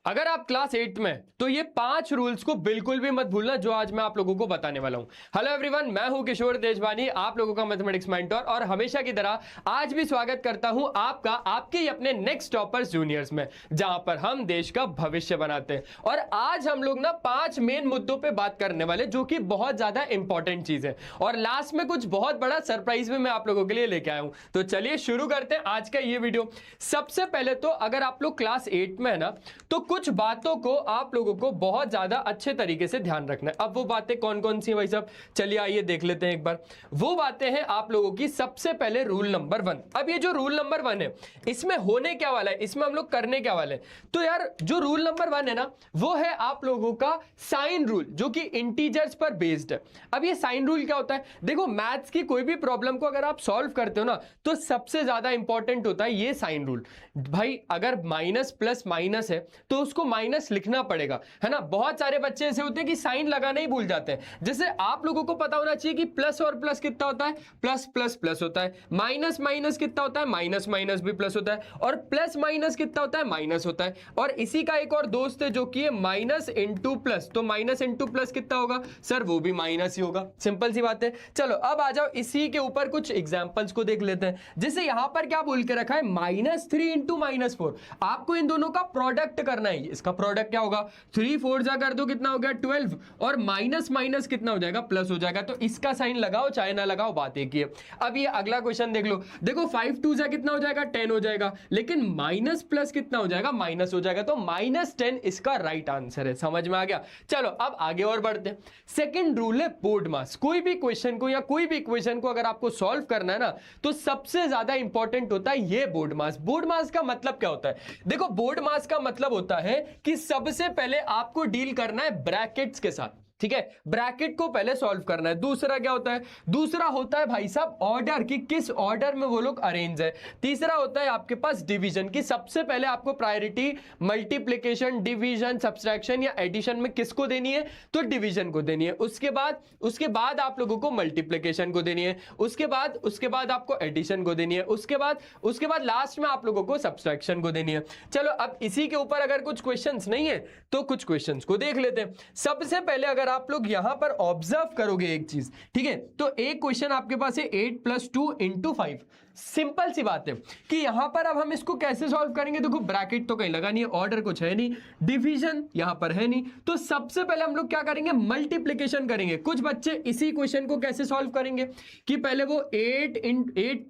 अगर आप क्लास 8 में हैं, तो ये 5 रूल्स को बिल्कुल भी मत भूलना जो आज मैं आप लोगों को बताने वाला हूं। हेलो एवरीवन, मैं हूं किशोर तेजवानी, आप लोगों का मैथमेटिक्स मेंटर, और हमेशा की तरह आज भी स्वागत करता हूं आपका आपके ही अपने नेक्स्ट टॉपर्स जूनियर्स में, जहां पर हम देश का भविष्य बनाते हैं। और आज हम लोग ना 5 मेन मुद्दों पे बात करने वाले, जो कि बहुत ज्यादा इंपॉर्टेंट चीज है, और लास्ट में कुछ बहुत बड़ा सरप्राइज भी मैं आप लोगों के लिए लेके आया हूं। तो चलिए शुरू करते हैं आज का ये वीडियो। सबसे पहले तो अगर आप लोग क्लास 8 में है ना, तो कुछ बातों को आप लोगों को बहुत ज्यादा अच्छे तरीके से ध्यान रखना है। अब वो बातें कौन कौन सी हैं भाई साहब, चलिए आइए देख लेते हैं एक बार। वो बातें हैं आप लोगों की, सबसे पहले रूल नंबर 1। अब ये जो रूल नंबर 1 है, इसमें होने क्या वाला है, इसमें हम लोग करने क्या वाले हैं, तो यार जो रूल नंबर 1 है ना, वो है आप लोगों का साइन रूल, जो कि इंटीजर्स पर बेस्ड है। अब ये साइन रूल क्या होता है, देखो मैथ्स की कोई भी प्रॉब्लम को अगर आप सॉल्व करते हो ना, तो सबसे ज्यादा इंपॉर्टेंट होता है ये साइन रूल। भाई अगर माइनस प्लस माइनस है तो उसको माइनस लिखना पड़ेगा, है ना। बहुत सारे बच्चे ऐसे होते हैं कि साइन लगाना ही भूल जाते हैं। जैसे आप लोगों को पता होना चाहिए कि प्लस और प्लस कितना होता है, प्लस प्लस प्लस होता है, माइनस माइनस कितना होता है, माइनस माइनस भी प्लस होता है, और प्लस माइनस कितना होता है, माइनस होता है। और इसी का एक और दोस्त है जो कि माइनस इंटू प्लस, तो माइनस इंटू प्लस कितना होगा सर, वो भी माइनस ही होगा। सिंपल सी बात है। चलो अब आ जाओ इसी के ऊपर कुछ एग्जांपल्स को देख लेते हैं। जैसे यहां पर क्या बोल के रखा है, -3 इंटू -4। आपको इन दोनों का प्रोडक्ट करना है। इसका प्रोडक्ट क्या होगा, 3 4 जा कर दो, कितना हो गया 12, और माइनस माइनस कितना हो जाएगा, प्लस हो जाएगा। तो इसका साइन लगाओ चाहे ना लगाओ, बात एक ही है। अब ये अगला क्वेश्चन देख लो, देखो 5 2 जा कितना हो जाएगा, 10 हो जाएगा, लेकिन माइनस प्लस कितना हो जाएगा, माइनस हो जाएगा, तो -10 इसका राइट आंसर है। समझ में आ गया। चलो अब आगे और बढ़ते हैं। सेकंड रूल है बोर्ड मास। कोई भी क्वेश्चन को या कोई भी इक्वेशन को अगर आपको सॉल्व करना है ना, तो सबसे ज्यादा इंपॉर्टेंट होता है ये बोर्ड मास। बोर्ड मास का मतलब क्या होता है, देखो बोर्ड मास का मतलब होता है कि सबसे पहले आपको डील करना है ब्रैकेट्स के साथ, ठीक है। ब्रैकेट को पहले सॉल्व करना है। दूसरा क्या होता है, दूसरा होता है भाई साहब ऑर्डर, कि किस ऑर्डर में वो लोग अरेंज है। तीसरा होता है आपके पास डिवीजन, की सबसे पहले आपको प्रायोरिटी मल्टीप्लिकेशन, डिवीजन, सब्सट्रैक्शन या एडिशन में किसको देनी है, तो डिवीजन को देनी है। उसके बाद आप लोगों को मल्टीप्लिकेशन को देनी है, उसके बाद आपको एडिशन को देनी है, उसके बाद लास्ट में आप लोगों को सब्सट्रैक्शन को देनी है। चलो अब इसी के ऊपर अगर कुछ क्वेश्चंस नहीं है तो कुछ क्वेश्चंस को देख लेते हैं। सबसे पहले अगर आप लोग यहां पर ऑब्जर्व करोगे एक चीज, ठीक है, तो एक क्वेश्चन आपके पास है 8 + 2 × 5। सिंपल सी बात है कि यहां पर अब हम इसको कैसे सॉल्व करेंगे। देखो ब्रैकेट तो कहीं लगा नहीं है, ऑर्डर कुछ है नहीं, डिवीजन यहां पर है नहीं, तो सबसे पहले हम लोग क्या करेंगे, मल्टीप्लिकेशन करेंगे। कुछ बच्चे इसी क्वेश्चन को कैसे सॉल्व करेंगे कि पहले वो 8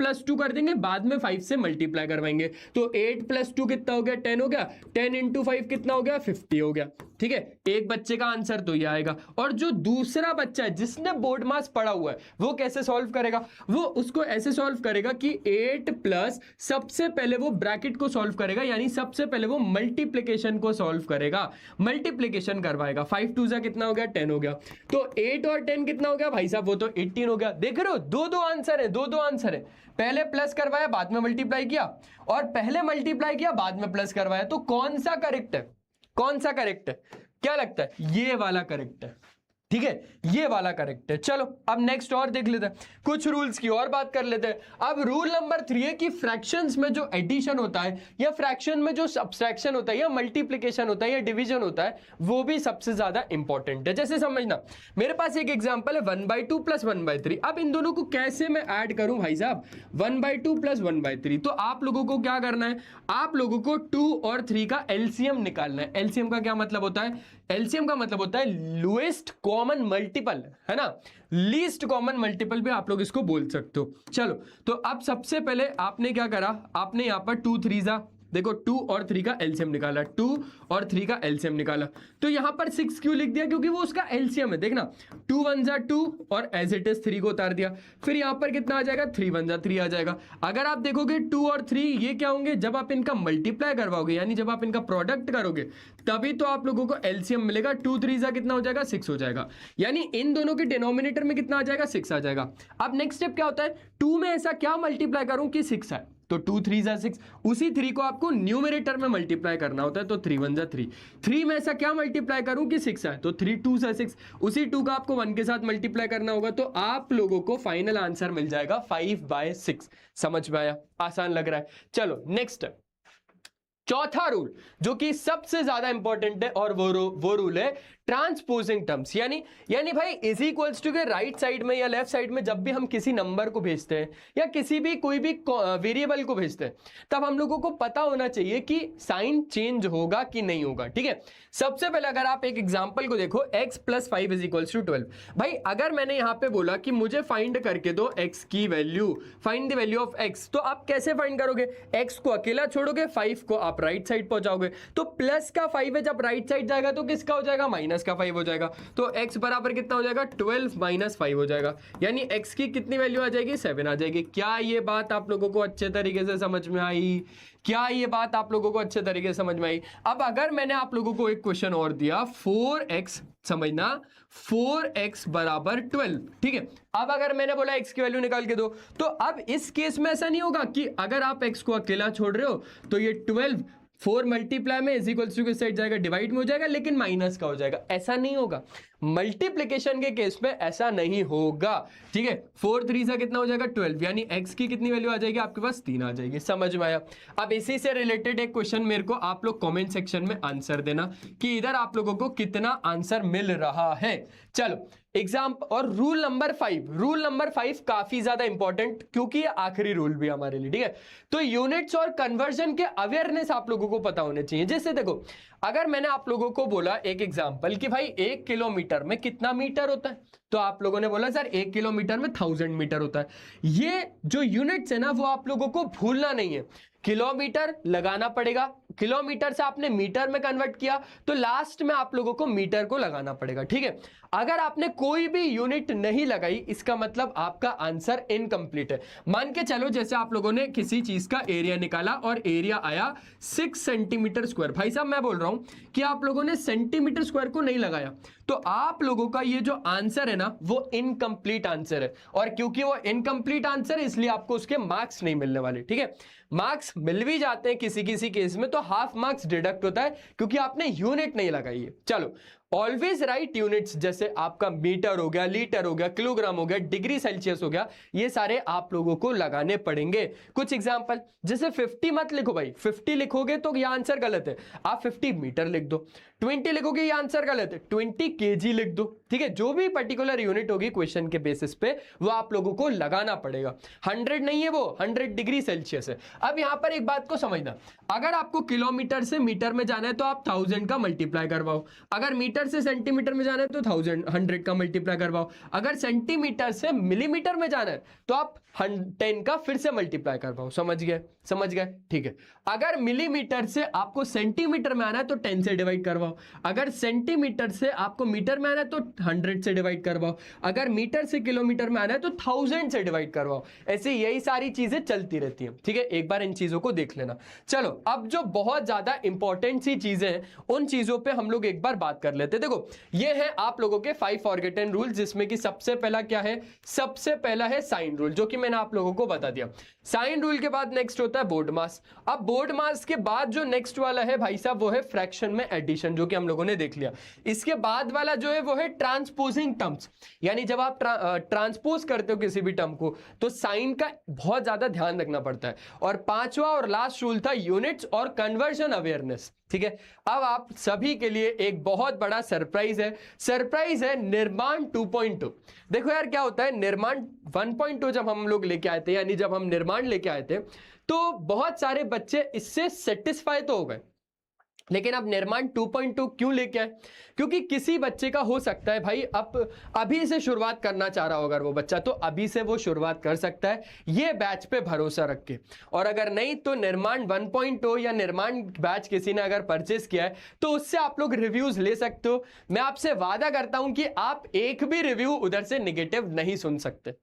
+ 2 कर देंगे, बाद में 5 से मल्टीप्लाई करवाएंगे। तो 8 + 2 कितना हो गया, 10 हो गया, 10 × 5 कितना हो गया, 50 हो गया, ठीक है। एक बच्चे का आंसर तो ये आएगा। और जो दूसरा बच्चा है जिसने बोर्ड मास पढ़ा हुआ है, वो कैसे सॉल्व करेगा, वो उसको ऐसे सॉल्व करेगा कि 8 प्लस, सबसे पहले वो ब्रैकेट को सॉल्व करेगा, यानी सबसे पहले वो मल्टीप्लिकेशन को सॉल्व करेगा, मल्टीप्लिकेशन करवाएगा। 5 2 जा कितना हो गया, 10 हो गया, तो 8 और 10 कितना हो गया भाई साहब, वो तो 18 हो गया। देख रहे हो, दो आंसर है, दो आंसर है। पहले प्लस करवाया, बाद में मल्टीप्लाई किया, और पहले मल्टीप्लाई किया, बाद में प्लस करवाया। तो कौन सा करेक्ट है, कौन सा करेक्ट है, क्या लगता है, ये वाला करेक्ट है, ठीक है, ये वाला करेक्ट है। चलो अब नेक्स्ट और देख लेते हैं, कुछ रूल्स की और बात कर लेते हैं। अब रूल नंबर 3 है कि फ्रैक्शंस में जो एडिशन होता है, या फ्रैक्शन में जो सब्सट्रैक्शन होता है, या मल्टीप्लिकेशन होता है, या डिवीजन होता है, वो भी सबसे ज्यादा इंपॉर्टेंट है। जैसे समझना, मेरे पास एक एग्जांपल है 1/2 + 1/3। अब इन दोनों को कैसे मैं ऐड करूं भाई साहब, 1/2 + 1/3। तो आप लोगों को क्या करना है, आप लोगों को 2 और 3 का एलसीएम निकालना है। एलसीएम का क्या मतलब होता है, एलसीएम का मतलब होता है लोएस्ट कॉमन मल्टीपल, है ना, लीस्ट कॉमन मल्टीपल भी आप लोग इसको बोल सकते हो। चलो तो अब सबसे पहले आपने क्या करा, आपने यहां पर 2 3 जा, देखो 2 और 3 का एलसीएम निकाला, 2 और 3 का एलसीएम निकाला। तो यहां पर 6 क्यों लिख दिया, क्योंकि वो उसका एलसीएम है। देखना 2 1 जा 2 और एज इट इज 3 को उतार दिया। फिर यहां पर कितना आ जाएगा, 3 1 जा 3 आ जाएगा। अगर आप देखोगे 2 और 3 ये क्या होंगे, जब आप इनका मल्टीप्लाई करवाओगे, यानी जब आप इनका प्रोडक्ट करोगे, तभी तो आप लोगों को एलसीएम मिलेगा। 2 3 जा कितना हो जाएगा, 6 हो जाएगा, यानी इन दोनों के डिनोमिनेटर में कितना आ जाएगा, 6 आ जाएगा। अब नेक्स्ट स्टेप क्या होता है, 2 में ऐसा क्या मल्टीप्लाई करूं कि 6 आए, तो 2 3 जा 6, उसी 3 को आपको न्यूमरेटर में मल्टीप्लाई करना होता है, तो 3 1 जा 3। 3 में ऐसा क्या मल्टीप्लाई करूं कि 6 आए, तो 3 2 जा 6, उसी 2 का आपको 1 के साथ मल्टीप्लाई करना होगा, तो आप लोगों को फाइनल आंसर मिल जाएगा 5/6। समझ में आया, आसान लग रहा है। चलो नेक्स्ट, चौथा रूल जो कि सबसे ज्यादा इंपॉर्टेंट है और वो रूल है ट्रांसपोजिंग टर्म्स। यानी भाई इज इक्वल्स टू के राइट साइड में या लेफ्ट साइड में जब भी हम किसी नंबर को भेजते हैं या कोई भी वेरिएबल को भेजते हैं तब हम लोगों को पता होना चाहिए कि साइन चेंज होगा कि नहीं होगा। ठीक है, सबसे पहले अगर आप एक एग्जांपल को देखो x + 5 = 12। भाई अगर मैंने यहां पे बोला कि मुझे फाइंड करके दो x की value, find the value of x, तो आप कैसे फाइंड करोगे? x को अकेला छोड़ोगे, 5 को आप राइट साइड पहुंचाओगे, तो प्लस का 5 है, जब राइट साइड जाएगा तो किसका हो जाएगा? माइनस का 5 हो जाएगा। तो x बराबर कितना हो जाएगा? 12 - 5 हो जाएगा, यानी x की कितनी वैल्यू आ जाएगी? 7 आ जाएगी। क्या ये बात आप लोगों को अच्छे तरीके से समझ में आई? क्या ये बात आप लोगों को अच्छे तरीके से समझ में आई? अब अगर मैंने आप लोगों को एक क्वेश्चन और दिया, 4x, समझना 4x = 12, ठीक है। अब अगर मैंने बोला x की वैल्यू निकाल के दो, तो अब इस केस में ऐसा नहीं होगा कि अगर आप x को अकेला छोड़ रहे हो तो ये 12 4 मल्टीप्लाई में इज इक्वल्स टू के साइड जाएगा, डिवाइड में हो जाएगा, लेकिन माइनस का हो जाएगा। ऐसा नहीं होगा, मल्टीप्लिकेशन के केस में ऐसा नहीं होगा। ठीक है, 4 3 से कितना हो जाएगा? 12, यानी x की कितनी वैल्यू आ जाएगी? आपके पास 3 आ जाएगी। समझ में आया? अब इसी से रिलेटेड एक क्वेश्चन मेरे को आप लोग कमेंट सेक्शन में आंसर देना कि इधर आप लोगों को कितना आंसर मिल रहा है। चलो एग्जाम्पल, और रूल नंबर 5 काफी ज्यादा इंपॉर्टेंट, क्योंकि ये आखिरी रूल भी हमारे लिए। ठीक है, तो यूनिट्स और कन्वर्जन के अवेयरनेस आप लोगों को पता होने चाहिए। जैसे देखो, अगर मैंने आप लोगों को बोला एक एग्जांपल कि भाई 1 किलोमीटर में कितना मीटर होता है, तो आप लोगों ने बोला सर 1 किलोमीटर में 1000 मीटर होता है। ये जो यूनिट्स है ना, वो आप लोगों को भूलना नहीं है। किलोमीटर लगाना पड़ेगा, किलोमीटर से आपने मीटर में कन्वर्ट किया तो लास्ट में आप लोगों को मीटर को लगाना पड़ेगा। ठीक है, अगर आपने कोई भी यूनिट नहीं लगाई, इसका मतलब आपका आंसर इनकम्प्लीट है। मान के चलो जैसे आप लोगों ने किसी चीज का एरिया निकाला और एरिया आया 6 सेंटीमीटर स्क्वायर। भाई साहब मैं बोल रहा हूं कि आप लोगों ने सेंटीमीटर स्क्वायर को नहीं लगाया, तो आप लोगों का ये जो आंसर है ना, वो इनकम्प्लीट आंसर है। और क्योंकि वो इनकम्प्लीट आंसर है, इसलिए आपको उसके मार्क्स नहीं मिलने वाले। ठीक है, मार्क्स मिल भी जाते हैं किसी केस में, तो हाफ मार्क्स डिडक्ट होता है क्योंकि आपने यूनिट नहीं लगाई है। चलो, ऑलवेज राइट यूनिट्स, जैसे आपका मीटर हो गया, लीटर हो गया, किलोग्राम हो गया, डिग्री सेल्सियस हो गया, ये सारे आप लोगों को लगाने पड़ेंगे। कुछ एग्जांपल, जैसे 50 मत लिखो भाई, 50 लिखोगे तो ये आंसर गलत है, आप 50 मीटर लिख दो। 20 लिखोगे, ये आंसर गलत है, 20 केजी लिख दो। ठीक है, जो भी पर्टिकुलर यूनिट होगी क्वेश्चन के बेसिस पे, वो आप लोगों को लगाना पड़ेगा। 100 नहीं है, वो 100 डिग्री सेल्सियस है। अब यहां पर एक बात को समझना, अगर आपको किलोमीटर से मीटर में जाना है तो आप 1000 का मल्टीप्लाई करवाओ, अगर मीटर से सेंटीमीटर में जाना है तो 100 का मल्टीप्लाई करवाओ, अगर सेंटीमीटर से मिलीमीटर में जाना है तो आप 10 का फिर से मल्टीप्लाई करवाओ। समझ गए? ठीक है, अगर मिलीमीटर से आपको सेंटीमीटर में आना है तो 10 से डिवाइड करवाओ, अगर सेंटीमीटर से आपको मीटर में आना है तो 100 से डिवाइड करवाओ, अगर मीटर से किलोमीटर में आना है तो 1000 से डिवाइड करवाओ। ऐसे यही सारी चीजें चलती रहती हैं। ठीक है, एक बार इन चीजों को देख लेना। चलो, अब जो बहुत ज्यादा इंपॉर्टेंट सी चीजें हैं, उन चीजों पे हम लोग एक बार बात कर लेते हैं। देखो, ये है आप लोगों के 5 फॉरगेटन रूल, जिसमें कि सबसे पहला क्या है? सबसे पहला है साइन रूल, जो कि मैंने आप लोगों को बता दिया। साइन रूल के बाद नेक्स्ट होता है बोर्ड मास। अब बोर्ड मास के बाद जो नेक्स्ट वाला है भाई साहब, वो है फ्रैक्शन में एडिशन, जो कि हम लोगों ने देख लिया। इसके बाद वाला जो है वो है ट्रांसपोजिंग टर्म्स, यानी जब आप ट्रांसपोज करते हो किसी भी टर्म को तो साइन का बहुत ज्यादा ध्यान रखना पड़ता है। और पांचवा और लास्ट रूल था यूनिट्स और कन्वर्जन अवेयरनेस। ठीक है, अब आप सभी के लिए एक बहुत बड़ा सरप्राइज है निर्माण 2.2। देखो यार, क्या होता है, निर्माण 1.2 जब हम लोग लेके आए थे, यानी जब हम निर्माण लेके आए थे, तो बहुत सारे बच्चे इससे सेटिस्फाई तो हो गए, लेकिन अब निर्माण 2.2 क्यों लेके आए? क्योंकि किसी बच्चे का हो सकता है भाई अभी से शुरुआत करना चाह रहा हो, अगर वो बच्चा, तो अभी से वो शुरुआत कर सकता है ये बैच पे भरोसा रख के। और अगर नहीं तो निर्माण 1.0 या निर्माण बैच किसी ने अगर परचेस किया है तो उससे आप लोग रिव्यूज ले सकते हो। मैं आपसे वादा करता हूं कि आप एक भी रिव्यू उधर से निगेटिव नहीं सुन सकते,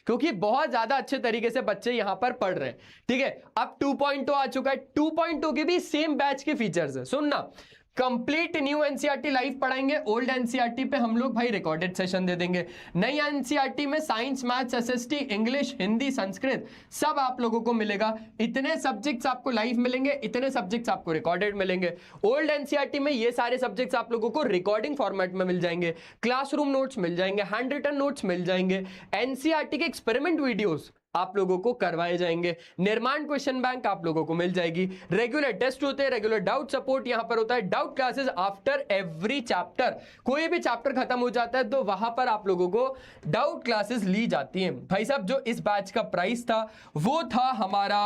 क्योंकि बहुत ज्यादा अच्छे तरीके से बच्चे यहां पर पढ़ रहे हैं। ठीक है, अब 2.0 आ चुका है, 2.0 के भी सेम बैच के फीचर्स है। सुनना, कंप्लीट न्यू एनसीईआरटी लाइव पढ़ाएंगे, ओल्ड एनसीईआरटी पे हम लोग भाई रिकॉर्डेड सेशन दे देंगे। नई एनसीईआरटी में science, maths, SST, English, Hindi, Sanskrit सब आप लोगों को मिलेगा। इतने सब्जेक्ट्स आपको लाइव मिलेंगे, इतने सब्जेक्ट्स आपको रिकॉर्डेड मिलेंगे। ओल्ड एनसीईआरटी में ये सारे सब्जेक्ट्स आप लोगों को रिकॉर्डिंग फॉर्मेट में मिल जाएंगे, क्लासरूम नोट्स मिल जाएंगे, हैंड रिटन नोट्स मिल जाएंगे, एनसीईआरटी के एक्सपेरिमेंट वीडियोस आप लोगों को करवाए जाएंगे। निर्माण क्वेश्चन बैंक आप लोगों को मिल जाएगी। रेगुलर टेस्ट होते हैं, रेगुलर डाउट सपोर्ट यहां पर होता है, doubt classes after every chapter. कोई भी चैप्टर खत्म हो जाता है तो वहां पर आप लोगों को डाउट क्लासेस ली जाती हैं। भाई साहब जो इस बैच का प्राइस था वो था हमारा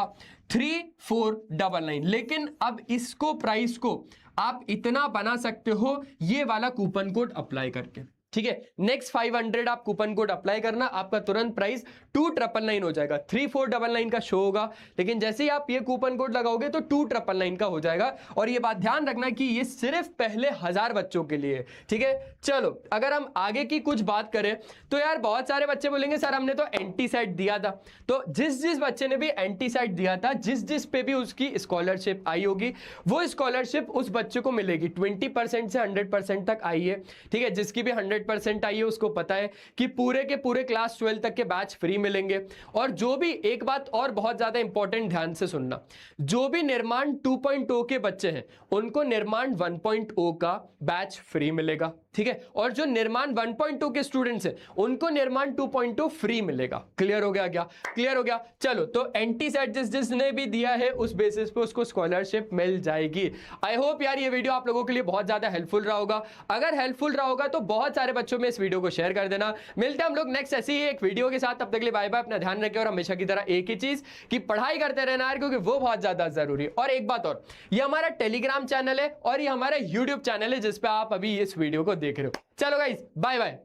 3499, लेकिन अब इसको प्राइस को आप इतना बना सकते हो ये वाला कूपन कोड अप्लाई करके। ठीक है, नेक्स्ट 500 आप कूपन कोड अप्लाई करना, आपका तुरंत प्राइस 2999 हो जाएगा। 3499 का शो होगा, लेकिन जैसे ही आप ये कूपन कोड लगाओगे तो 2999 का हो जाएगा। और ये बात ध्यान रखना कि ये सिर्फ पहले 1000 बच्चों के लिए। ठीक है, चलो अगर हम आगे की कुछ बात करें तो यार बहुत सारे बच्चे बोलेंगे सर हमने तो एंटी सेट दिया था। तो जिस बच्चे ने भी एंटी सेट दिया था, जिस पे भी उसकी स्कॉलरशिप आई होगी, वो स्कॉलरशिप उस बच्चे को मिलेगी। 20% से 100% तक आई है। ठीक है, जिसकी भी 100% आई है उसको पता है कि पूरे के पूरे क्लास 12 तक के बैच फ्री मिलेंगे। और जो भी, एक बात और बहुत ज्यादा इंपॉर्टेंट ध्यान से सुनना, जो भी निर्माण 2.0 के बच्चे हैं उनको निर्माण 1.0 का बैच फ्री मिलेगा। ठीक है, और जो निर्माण 1.2 के स्टूडेंट्स हैं उनको निर्माण 2.0 फ्री मिलेगा। क्लियर हो गया क्या? क्लियर हो गया। चलो, तो एंटी सेट जिसने भी दिया है उस बेसिस पे उसको स्कॉलरशिप मिल जाएगी। आई होप यार ये वीडियो आप लोगों के लिए बहुत ज्यादा हेल्पफुल रहा होगा। अगर हेल्पफुल रहा होगा तो बहुत सारे बच्चों में इस वीडियो को शेयर कर देना। मिलते हैं हम लोग नेक्स्ट ऐसी ही एक वीडियो के साथ, तब तक के लिए बाय बाय। अपना ध्यान रखें और हमेशा की तरह एक ही चीज कि पढ़ाई करते रहना यार, क्योंकि वो बहुत ज्यादा जरूरी है। और एक बात और, ये हमारा टेलीग्राम चैनल है और ये हमारा यूट्यूब चैनल है जिस पे आप अभी इस वीडियो को देख रहे हो। चलो गाइस, बाय बाय।